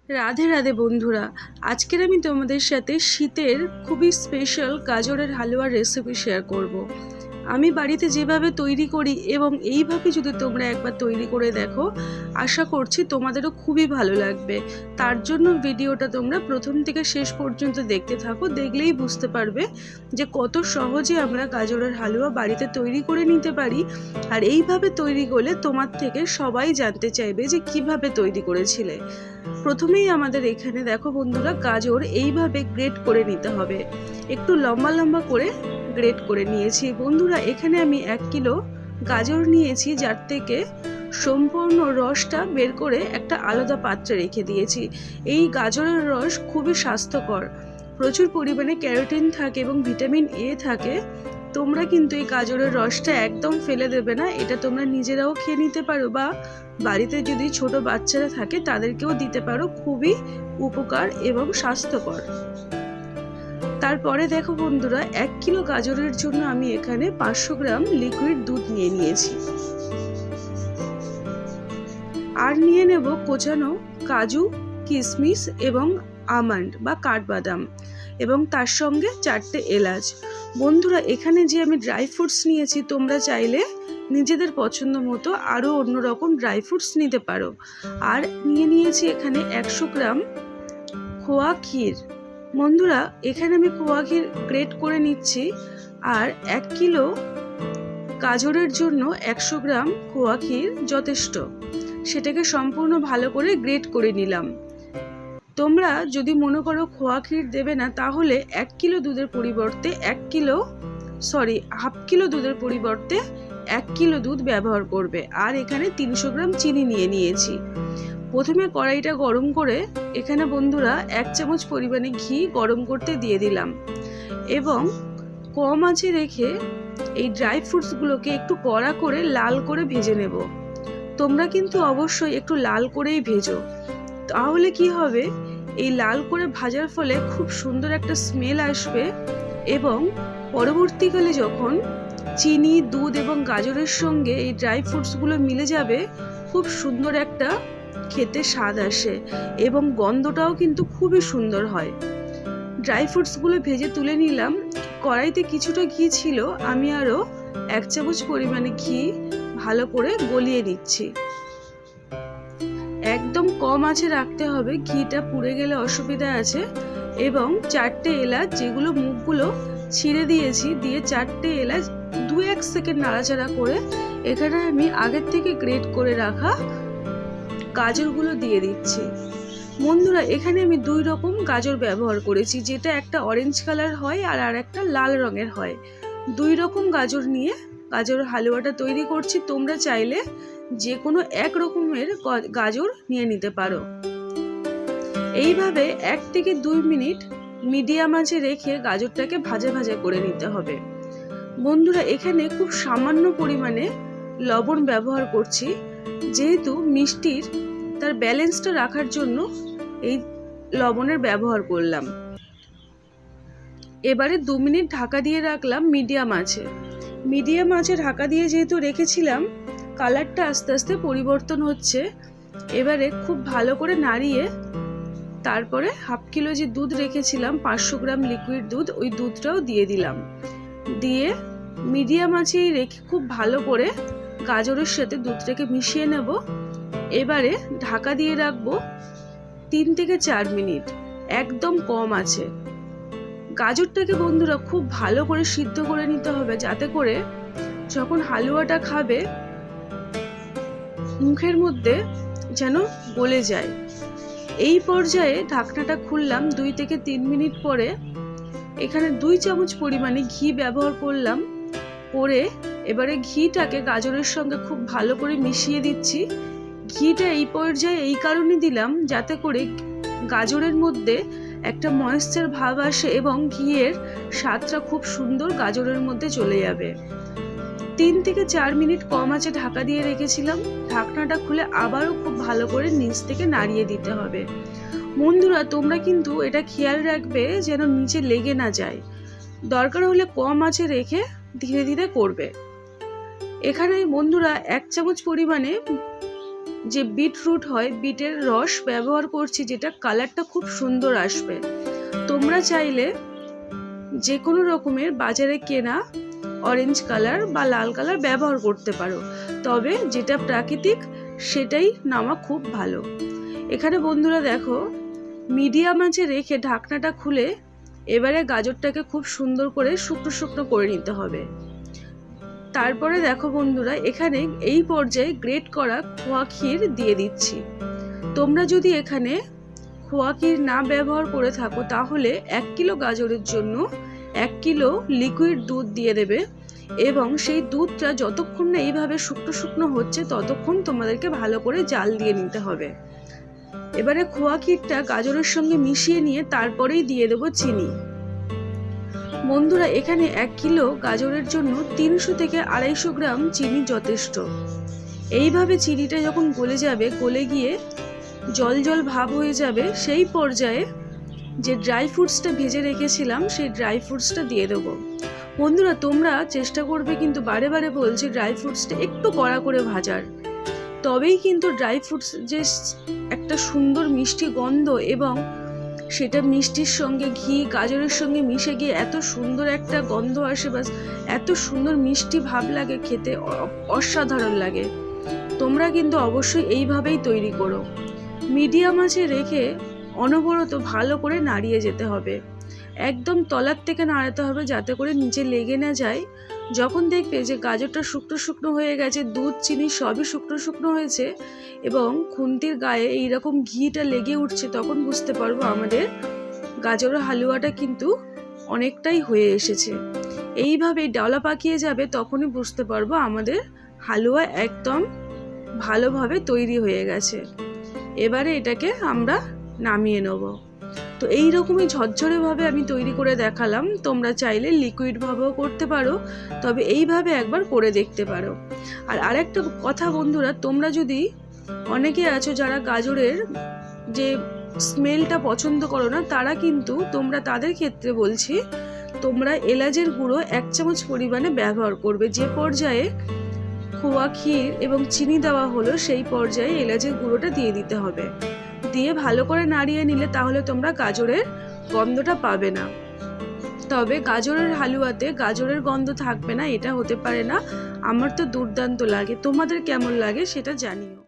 রাধে রাধে বন্ধুরা, আজকের আমি তোমাদের সাথে শীতের খুবই স্পেশাল গাজরের হালুয়ার রেসিপি শেয়ার করব। আমি বাড়িতে যেভাবে তৈরি করি এবং এইভাবে যদি তোমরা একবার তৈরি করে দেখো, আশা করছি তোমাদেরও খুবই ভালো লাগবে। তার জন্য ভিডিওটা তোমরা প্রথম থেকে শেষ পর্যন্ত দেখতে থাকো, দেখলেই বুঝতে পারবে যে কত সহজে আমরা গাজরের হালুয়া বাড়িতে তৈরি করে নিতে পারি। আর এইভাবে তৈরি করলে তোমার থেকে সবাই জানতে চাইবে যে কিভাবে তৈরি করেছিলে। প্রথমেই আমাদের এখানে দেখো বন্ধুরা, গাজর এইভাবে গ্রেট করে নিতে হবে। একটু লম্বা লম্বা করে গ্রেট করে নিয়েছি বন্ধুরা। এখানে আমি 1 কিলো গাজর নিয়েছি, যার থেকে সম্পূর্ণ রসটা বের করে একটা আলাদা পাত্রে রেখে দিয়েছি। এই গাজরের রস খুবই স্বাস্থ্যকর, প্রচুর পরিমাণে ক্যারোটিন থাকে এবং ভিটামিন এ থাকে। তোমরা কিন্তু এই গাজরের রসটা একদম ফেলে দেবে না, এটা তোমরা নিজেরাও খেয়ে নিতে পারো বা বাড়িতে যদি ছোট বাচ্চারা থাকে তাদেরকেও দিতে পারো, খুবই উপকার এবং স্বাস্থ্যকর। তারপরে দেখো বন্ধুরা, 1 কিলো গাজরের জন্য আমি এখানে 500 গ্রাম লিকুইড দুধ নিয়ে নিয়েছি। আর নিয়ে নেব কোচানো কাজু, কিশমিশ এবং আমন্ড বা কাঠবাদাম, এবং তার সঙ্গে 4টে এলাচ। বন্ধুরা, এখানে যে আমি ড্রাই ফ্রুটস নিয়েছি, তোমরা চাইলে নিজেদের পছন্দ মতো আরও অন্যরকম ড্রাই ফ্রুটস নিতে পারো। আর নিয়েছি এখানে 100 গ্রাম খোয়া ক্ষীর। বন্ধুরা, এখানে আমি খোয়া ক্ষীর গ্রেট করে নিচ্ছি। আর 1 কিলো গাজরের জন্য 100 গ্রাম খোয়া ক্ষীর যথেষ্ট, সেটাকে সম্পূর্ণ ভালো করে গ্রেট করে নিলাম। তোমরা যদি মনে করো খোয়া ক্ষীর দেবে না, তাহলে 1 কিলো দুধের পরিবর্তে হাফ কিলো দুধের পরিবর্তে 1 কিলো দুধ ব্যবহার করবে। আর এখানে 300 গ্রাম চিনি নিয়ে নিয়েছি। প্রথমে কড়াইটা গরম করে এখানে বন্ধুরা 1 চামচ পরিমাণে ঘি গরম করতে দিয়ে দিলাম, এবং কম আঁচে রেখে এই ড্রাই ফ্রুটসগুলোকে একটু কড়া করে লাল করে ভেজে নেব। তোমরা কিন্তু অবশ্যই একটু লাল করেই ভেজো, তাহলে কি হবে, এই লাল করে ভাজার ফলে খুব সুন্দর একটা স্মেল আসবে, এবং পরবর্তীকালে যখন চিনি, দুধ এবং গাজরের সঙ্গে এই ড্রাই ফ্রুটসগুলো মিলে যাবে, খুব সুন্দর একটা খেতে স্বাদ আসে এবং গন্ধটাও কিন্তু খুবই সুন্দর হয়। ড্রাই ফ্রুটসগুলো ভেজে তুলে নিলাম। কড়াইতে কিছুটা ঘি ছিল, আমি আরও 1 চামচ পরিমাণে ঘি ভালো করে গলিয়ে নিচ্ছি। একদম কম আঁচে রাখতে হবে, ঘিটা পুড়ে গেলে অসুবিধা আছে। এবং 4টে এলাচ, যেগুলো মুখগুলো ছিঁড়ে দিয়েছি, দিয়ে 4টে এলাচ 2-1 সেকেন্ড নাড়াচাড়া করে এখানে আমি আগের থেকে গ্রেট করে রাখা গাজরগুলো দিয়ে দিচ্ছি। বন্ধুরা, এখানে আমি 2 রকম গাজর ব্যবহার করেছি, যেটা একটা অরেঞ্জ কালার হয় আর একটা লাল রঙের হয়। 2 রকম গাজর নিয়ে গাজর হালুয়াটা তৈরি করছি। তোমরা চাইলে যে কোনো 1 রকমের গাজর নিয়ে নিতে পারো। এইভাবে 1 থেকে 2 মিনিট মিডিয়াম আঁচে রেখে গাজরটাকে ভাজা ভাজা করে নিতে হবে। বন্ধুরা, এখানে খুব সামান্য পরিমাণে লবণ ব্যবহার করছি, যেহেতু মিষ্টির তার ব্যালেন্সটা রাখার জন্য এই লবণের ব্যবহার করলাম। এবারে 2 মিনিট ঢাকা দিয়ে রাখলাম মিডিয়াম আঁচে ঢাকা দিয়ে যেহেতু রেখেছিলাম, কালারটা আস্তে আস্তে পরিবর্তন হচ্ছে। এবারে খুব ভালো করে নাড়িয়ে তারপরে হাফ কিলো যে দুধ রেখেছিলাম, 500 গ্রাম লিকুইড দুধ, ওই দুধটাও দিয়ে দিলাম। দিয়ে মিডিয়াম আঁচেই রেখে খুব ভালো করে গাজরের সাথে দুধটাকে মিশিয়ে নেব। এবারে ঢাকা দিয়ে রাখবো 3 থেকে 4 মিনিট, একদম কম আছে। গাজরটাকে বন্ধুরা খুব ভালো করে সিদ্ধ করে নিতে হবে, যাতে করে যখন হালুয়াটা খাবে মুখের মধ্যে যেন গলে যায়। এই পর্যায়ে ঢাকনাটা খুললাম 2 থেকে 3 মিনিট পরে। এখানে 2 চামচ পরিমাণে ঘি ব্যবহার করলাম। করে এবারে ঘিটাকে গাজরের সঙ্গে খুব ভালো করে মিশিয়ে দিচ্ছি। ঘিটা এই পর্যায়ে এই কারণে দিলাম, যাতে করে গাজরের মধ্যে একটা ময়েশ্চার ভাব আসে এবং ঘিয়ের স্বাদটা খুব সুন্দর গাজরের মধ্যে চলে যাবে। 3 থেকে 4 মিনিট কম আঁচে ঢাকা দিয়ে রেখেছিলাম। ঢাকনাটা খুলে আবারও খুব ভালো করে নিচ থেকে নাড়িয়ে দিতে হবে। বন্ধুরা, তোমরা কিন্তু এটা খেয়াল রাখবে যেন নিচে লেগে না যায়। দরকার হলে কম আঁচে রেখে ধীরে ধীরে করবে। এখানে বন্ধুরা 1 চামচ পরিমাণে যে বিটরুট হয়, বিটের রস ব্যবহার করছি, যেটা কালারটা খুব সুন্দর আসবে। তোমরা চাইলে যে কোনো রকমের বাজারে কেনা অরেঞ্জ কালার বা লাল কালার ব্যবহার করতে পারো, তবে যেটা প্রাকৃতিক সেটাই নেওয়া খুব ভালো। এখানে বন্ধুরা দেখো, মিডিয়াম আঁচে রেখে ঢাকনাটা খুলে এবারে গাজরটাকে খুব সুন্দর করে শুকনো শুকনো করে নিতে হবে। তারপরে দেখো বন্ধুরা, এখানে এই পর্যায়ে গ্রেট করা খোয়া ক্ষীর দিয়ে দিচ্ছি। তোমরা যদি এখানে খোয়া ক্ষীর না ব্যবহার করে থাকো তাহলে 1 কিলো গাজরের জন্য 1 কিলো লিকুইড দুধ দিয়ে দেবে, এবং সেই দুধটা যতক্ষণ না এইভাবে শুকনো শুকনো হচ্ছে ততক্ষণ তোমাদেরকে ভালো করে জাল দিয়ে নিতে হবে। এবারে খোয়া ক্ষীরটা গাজরের সঙ্গে মিশিয়ে নিয়ে তারপরেই দিয়ে দেবো চিনি। বন্ধুরা এখানে 1 কিলো গাজরের জন্য 300 থেকে 250 গ্রাম চিনি যথেষ্ট। এইভাবে চিনিটা যখন গলে যাবে, গলে গিয়ে জল জল ভাব হয়ে যাবে, সেই পর্যায়ে যে ড্রাই ফ্রুটসটা ভেজে রেখেছিলাম সেই ড্রাই ফ্রুটসটা দিয়ে দেবো। বন্ধুরা তোমরা চেষ্টা করবে, কিন্তু বারে বারে বলছি, ড্রাই ফ্রুটসটা একটু কড়া করে ভাজার, তবেই কিন্তু ড্রাই ফ্রুটস যে একটা সুন্দর মিষ্টি গন্ধ এবং সেটা মিষ্টির সঙ্গে ঘি গাজরের সঙ্গে মিশে গিয়ে এত সুন্দর একটা গন্ধ আসে, বাস এত সুন্দর মিষ্টি ভাব লাগে, খেতে অসাধারণ লাগে। তোমরা কিন্তু অবশ্যই এইভাবেই তৈরি করো। মিডিয়াম আঁচে রেখে অনবরত ভালো করে নাড়িয়ে যেতে হবে, একদম তলার থেকে নাড়াতে হবে যাতে করে নিচে লেগে না যায়। যখন দেখবে যে গাজরটা শুকনো শুকনো হয়ে গেছে, দুধ চিনি সবই শুকনো শুকনো হয়েছে এবং খুন্তির গায়ে এইরকম ঘিটা লেগে উঠছে, তখন বুঝতে পারবো আমাদের গাজরের হালুয়াটা কিন্তু অনেকটাই হয়ে এসেছে। এইভাবে ডালা পাকিয়ে যাবে, তখনই বুঝতে পারবো আমাদের হালুয়া একদম ভালোভাবে তৈরি হয়ে গেছে। এবারে এটাকে আমরা নামিয়ে নেব। তো এইরকমই ঝরঝরে ভাবে আমি তৈরি করে দেখালাম, তোমরা চাইলে লিকুইড ভাবেও করতে পারো, তবে এইভাবে একবার করে দেখতে পারো। আর আরেকটা কথা বন্ধুরা, তোমরা যদি অনেকে আছো যারা গাজরের যে স্মেলটা পছন্দ করো না, তারা কিন্তু তোমরা তাদের ক্ষেত্রে বলছি, তোমরা এলাচের গুঁড়ো 1 চামচ পরিমাণে ব্যবহার করবে। যে পর্যায়ে খোয়া ক্ষীর এবং চিনি দেওয়া হলো সেই পর্যায়ে এলাচের গুঁড়োটা দিয়ে দিতে হবে, দিয়ে ভালো করে নাড়িয়ে নিলে তাহলে তোমরা গাজরের গন্ধটা পাবে না। তবে গাজরের হালুয়াতে গাজরের গন্ধ থাকবে না এটা হতে পারে না। আমার তো দুর্দান্ত লাগে, তোমাদের কেমন লাগে সেটা জানিও।